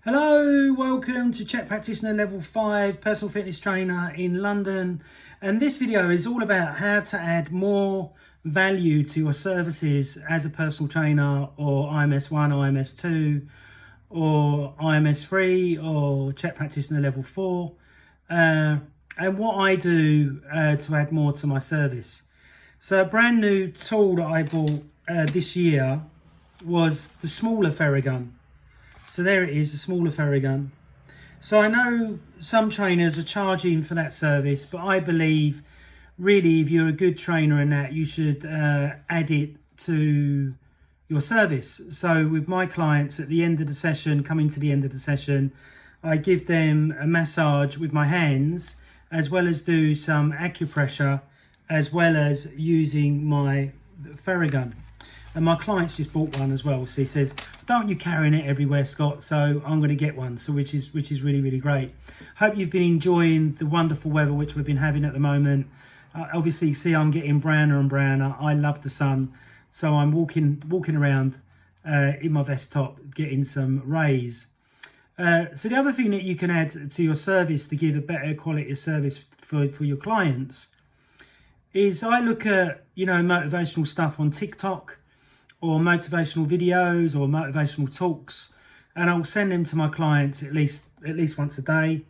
Hello, welcome to Chek Practitioner Level 5 Personal Fitness Trainer in London. And this video is all about how to add more value to your services as a personal trainer or IMS1, IMS2 or IMS3 or Chek Practitioner Level 4. And what I do to add more to my service. So a brand new tool that I bought this year was the smaller Theragun. So there it is, a smaller Theragun. So I know some trainers are charging for that service, but I believe really if you're a good trainer in that, you should add it to your service. So with my clients at the end of the session, coming to the end of the session, I give them a massage with my hands, as well as do some acupressure, as well as using my Theragun. And my client's just bought one as well. So he says, don't you carrying it everywhere, Scott? So I'm going to get one. So which is really, really great. Hope you've been enjoying the wonderful weather which we've been having at the moment. Obviously, you see I'm getting browner and browner. I love the sun. So I'm walking around in my vest top, getting some rays. So the other thing that you can add to your service to give a better quality of service for your clients is I look at, motivational stuff on TikTok, or motivational videos or motivational talks, and I'll send them to my clients at least once a day.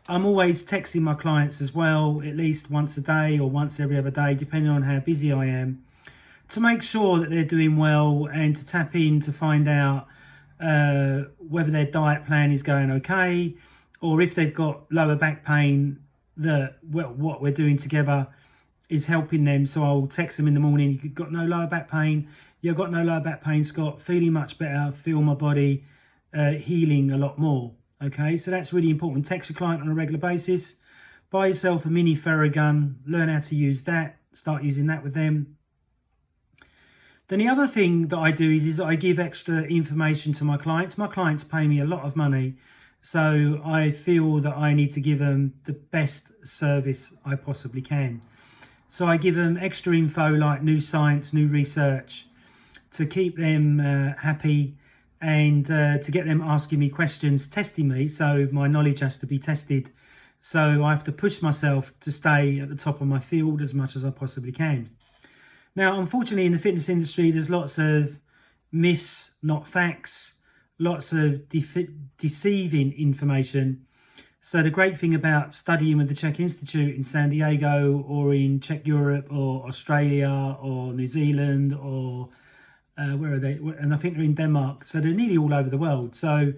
I'm always texting my clients as well, at least once a day or once every other day, depending on how busy I am, to make sure that they're doing well and to tap in to find out whether their diet plan is going okay, or if they've got lower back pain, that what we're doing together is helping them. So I'll text them in the morning, you've got no lower back pain? Yeah, I've got no lower back pain, Scott. Feeling much better, feel my body healing a lot more. Okay, so that's really important. Text your client on a regular basis. Buy yourself a mini Theragun, learn how to use that, start using that with them. Then the other thing that I do is I give extra information to my clients. My clients pay me a lot of money, so I feel that I need to give them the best service I possibly can. So I give them extra info like new science, new research, to keep them happy and to get them asking me questions, testing me. So my knowledge has to be tested. So I have to push myself to stay at the top of my field as much as I possibly can. Now, unfortunately, in the fitness industry, there's lots of myths, not facts, lots of deceiving information. So the great thing about studying with the Chek Institute in San Diego or in Czech Europe or Australia or New Zealand or where are they? And I think they're in Denmark. So they're nearly all over the world. So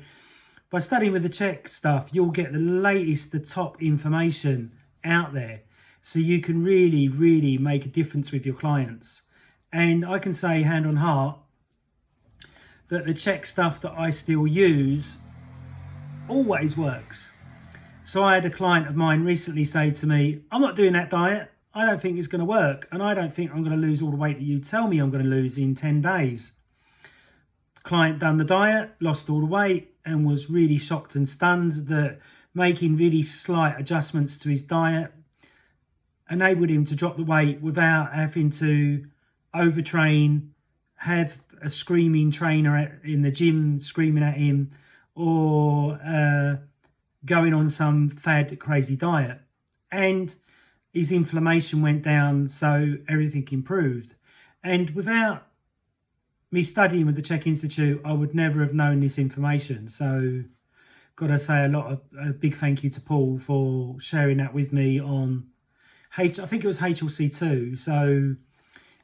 by studying with the Chek stuff, you'll get the latest, the top information out there. So you can really, really make a difference with your clients. And I can say hand on heart that the Chek stuff that I still use always works. So I had a client of mine recently say to me, I'm not doing that diet. I don't think it's going to work. And I don't think I'm going to lose all the weight that you tell me I'm going to lose in 10 days. The client done the diet, lost all the weight, and was really shocked and stunned that making really slight adjustments to his diet enabled him to drop the weight without having to overtrain, have a screaming trainer in the gym screaming at him, or going on some fad crazy diet. And his inflammation went down, so everything improved. And without me studying with the Chek Institute, I would never have known this information. So got to say a big thank you to Paul for sharing that with me on I think it was HLC2. So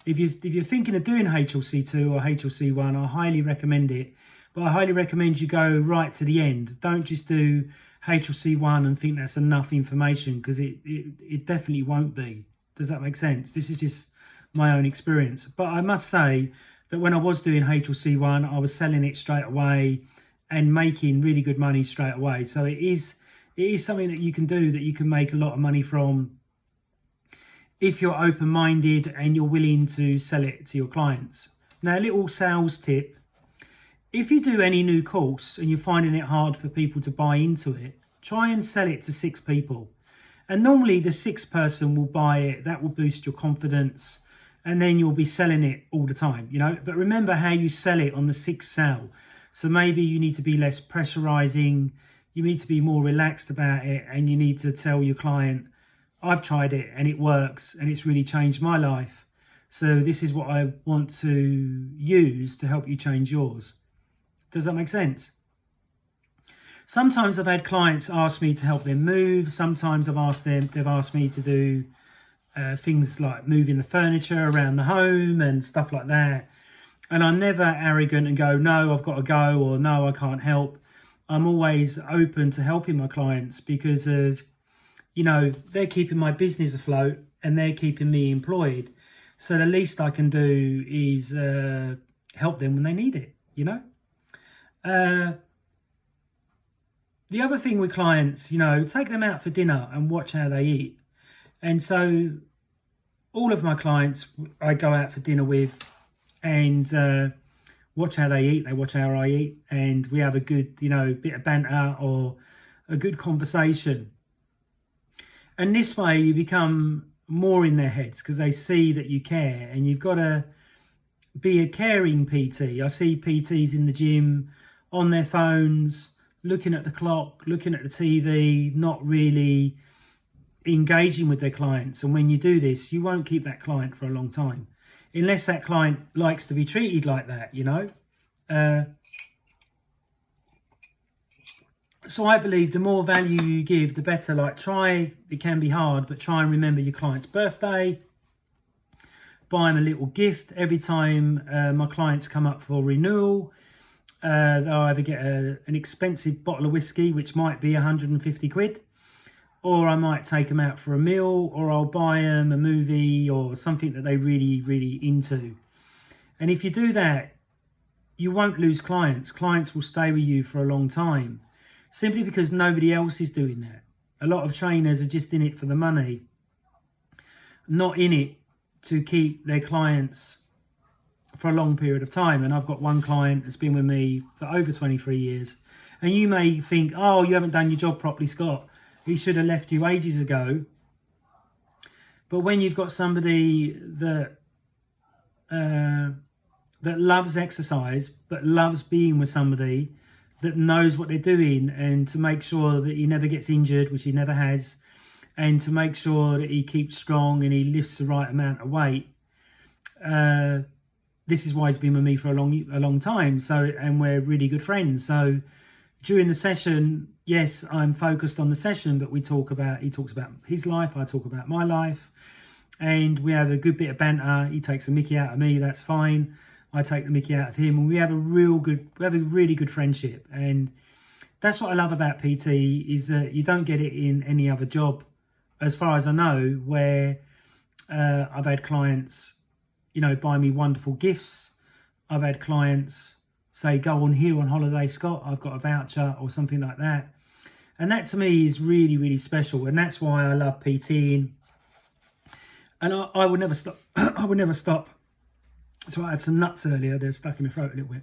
if you're thinking of doing HLC2 or HLC1, I highly recommend it. But I highly recommend you go right to the end. Don't just do HLC1 and think that's enough information, because it definitely won't be. Does that make sense? This is just my own experience. But I must say that when I was doing HLC1, I was selling it straight away and making really good money straight away. So it is something that you can do, that you can make a lot of money from if you're open-minded and you're willing to sell it to your clients. Now, a little sales tip. If you do any new course and you're finding it hard for people to buy into it, try and sell it to 6 people. And normally the 6th person will buy it. That will boost your confidence. And then you'll be selling it all the time, But remember how you sell it on the 6th sale. So maybe you need to be less pressurizing, you need to be more relaxed about it, and you need to tell your client, I've tried it and it works and it's really changed my life. So this is what I want to use to help you change yours. Does that make sense? Sometimes I've had clients ask me to help them move. Sometimes they've asked me to do things like moving the furniture around the home and stuff like that. And I'm never arrogant and go, no, I've got to go, or no, I can't help. I'm always open to helping my clients because of, they're keeping my business afloat and they're keeping me employed. So the least I can do is help them when they need it, The other thing with clients, take them out for dinner and watch how they eat. And so all of my clients I go out for dinner with and watch how they eat. They watch how I eat, and we have a good, bit of banter or a good conversation. And this way you become more in their heads because they see that you care, and you've got to be a caring PT. I see PTs in the gym on their phones, looking at the clock, looking at the TV, not really engaging with their clients. And when you do this, you won't keep that client for a long time, unless that client likes to be treated like that, So I believe the more value you give, the better. It can be hard, but try and remember your client's birthday. Buy them a little gift every time my clients come up for renewal. They'll either get an expensive bottle of whiskey, which might be 150 quid, or I might take them out for a meal, or I'll buy them a movie or something that they're really, really into. And if you do that, you won't lose clients. Clients will stay with you for a long time, simply because nobody else is doing that. A lot of trainers are just in it for the money, not in it to keep their clients for a long period of time. And I've got one client that's been with me for over 23 years. And you may think, oh, you haven't done your job properly, Scott. He should have left you ages ago. But when you've got somebody that loves exercise, but loves being with somebody that knows what they're doing, and to make sure that he never gets injured, which he never has, and to make sure that he keeps strong and he lifts the right amount of weight. This is why he's been with me for a long time. So, and we're really good friends. So during the session, yes, I'm focused on the session, but he talks about his life, I talk about my life, and we have a good bit of banter. He takes the mickey out of me, that's fine. I take the mickey out of him, and we have a really good friendship. And that's what I love about PT, is that you don't get it in any other job, as far as I know, where I've had clients, buy me wonderful gifts. I've had clients say, go on here on holiday, Scott, I've got a voucher or something like that. And that to me is really, really special. And that's why I love PTing. And I would never stop. I would never stop. So I had some nuts earlier. They're stuck in my throat a little bit.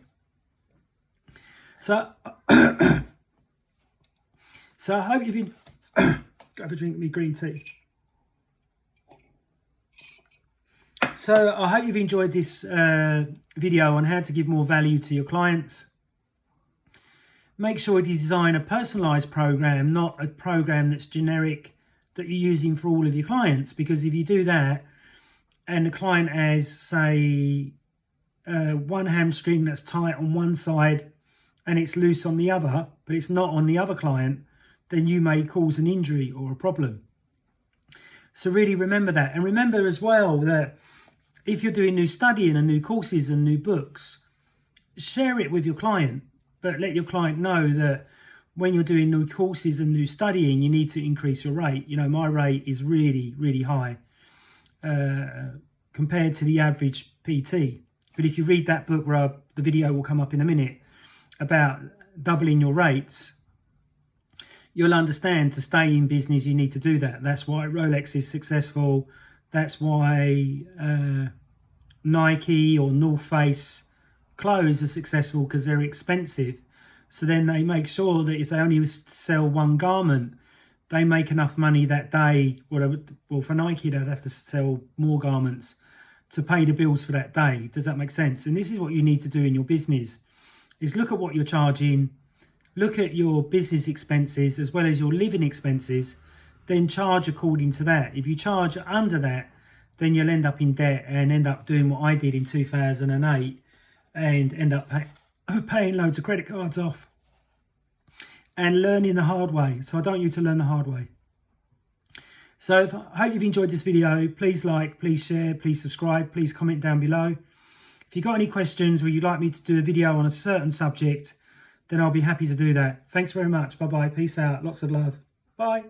So, I hope you've been... Go have a drink of me green tea. So I hope you've enjoyed this video on how to give more value to your clients. Make sure you design a personalised program, not a program that's generic that you're using for all of your clients. Because if you do that, and the client has, say, one hamstring that's tight on one side and it's loose on the other, but it's not on the other client, then you may cause an injury or a problem. So really remember that. And remember as well that if you're doing new studying and new courses and new books, share it with your client, but let your client know that when you're doing new courses and new studying, you need to increase your rate. My rate is really, really high compared to the average PT. But if you read that book, where the video will come up in a minute, about doubling your rates, you'll understand to stay in business, you need to do that. That's why Rolex is successful. That's why Nike or North Face clothes are successful, because they're expensive. So then they make sure that if they only sell one garment, they make enough money that day. Well, for Nike, they'd have to sell more garments to pay the bills for that day. Does that make sense? And this is what you need to do in your business, is look at what you're charging, look at your business expenses as well as your living expenses, then charge according to that. If you charge under that, then you'll end up in debt and end up doing what I did in 2008 and end up paying loads of credit cards off and learning the hard way. So I don't want you to learn the hard way. So I hope you've enjoyed this video. Please like, please share, please subscribe, please comment down below. If you've got any questions or you'd like me to do a video on a certain subject, then I'll be happy to do that. Thanks very much. Bye-bye. Peace out. Lots of love. Bye.